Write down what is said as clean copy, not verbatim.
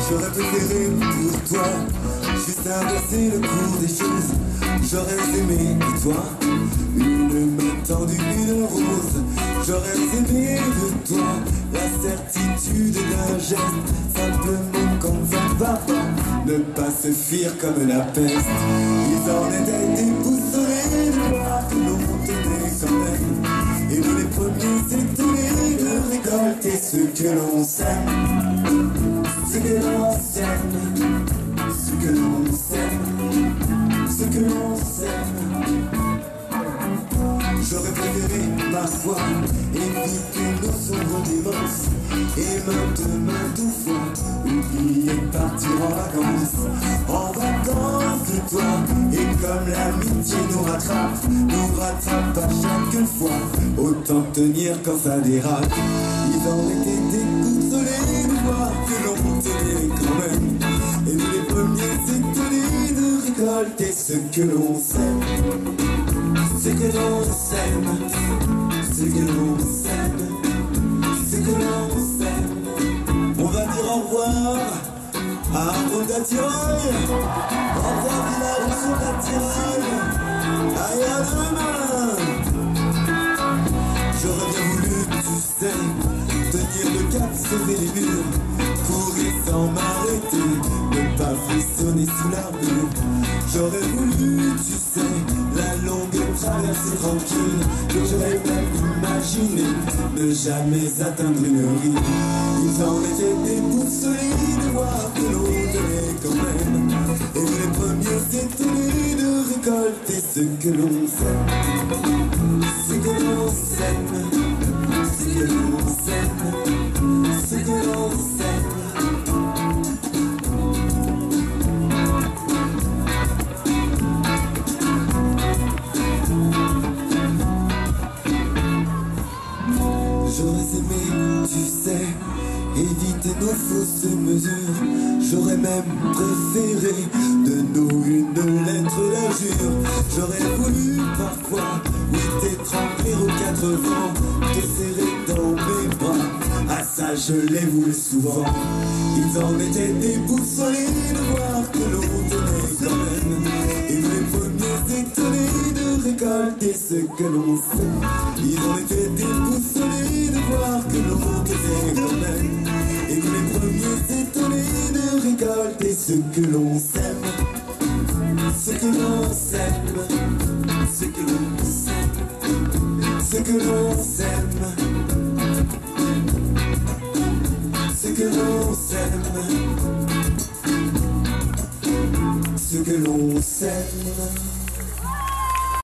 J'aurais préféré pour toi juste inverser le cours des choses. J'aurais aimé pour toi une main tendue, une rose. J'aurais aimé de toi la certitude d'un geste, simplement quand ça ne va pas, ne pas se fuir comme la peste. Ils en étaient déboussolés de voir que l'on tenait quand même, et nous les premiers étonnés de récolter ce que l'on sème. Ce que l'on sème, ce que l'on sème, ce que l'on sème. J'aurais préféré parfois éviter nos sombres démences et maintes fois oublier de partir en vacances de toi. Et comme l'amitié nous rattrape à chaque fois, autant tenir quand ça dérape. Ils en étaient déboussolés de voir que l'on tenait quand même, et nous les premiers étonnés de récolter ce que l'on sème. Ce que l'on sème, ce que l'on sème, ce que l'on sème. On va dire au revoir à Arbre d'Attirail, au revoir village sur l'Attirail, aïe à demain. J'aurais bien voulu, tu sais, tenir le cap, sauver les murs, courir sans m'arrêter, ne pas frissonner sous l'armure. J'aurais voulu, tu sais, la longue traversée tranquille, que j'aurais même imaginé ne jamais atteindre une rime. Ils en étaient déboussolés de voir que l'on tenait quand même, et nous les premiers étonnés de récolter ce que l'on sème. Ce que l'on sème, ce que l'on sème, ce que l'on sème. J'aurais aimé, tu sais, éviter nos fausses mesures. J'aurais même préféré de nous une lettre d'injure. J'aurais voulu parfois, oui, t'étrangler aux quatre vents, te serrer dans mes bras. Ah ça je l'ai voulu souvent. Ils en étaient déboussolés de voir que l'on tenait quand même, et nous les premiers étonnés de récolter ce que l'on sait. Ils en étaient déboussolés de voir que l'on tenait quand même, et nous les premiers étonnés de récolter ce que l'on sème. Ce que l'on sème, ce que l'on sème, ce que l'on sème, ce que l'on sème, ce que l'on sème.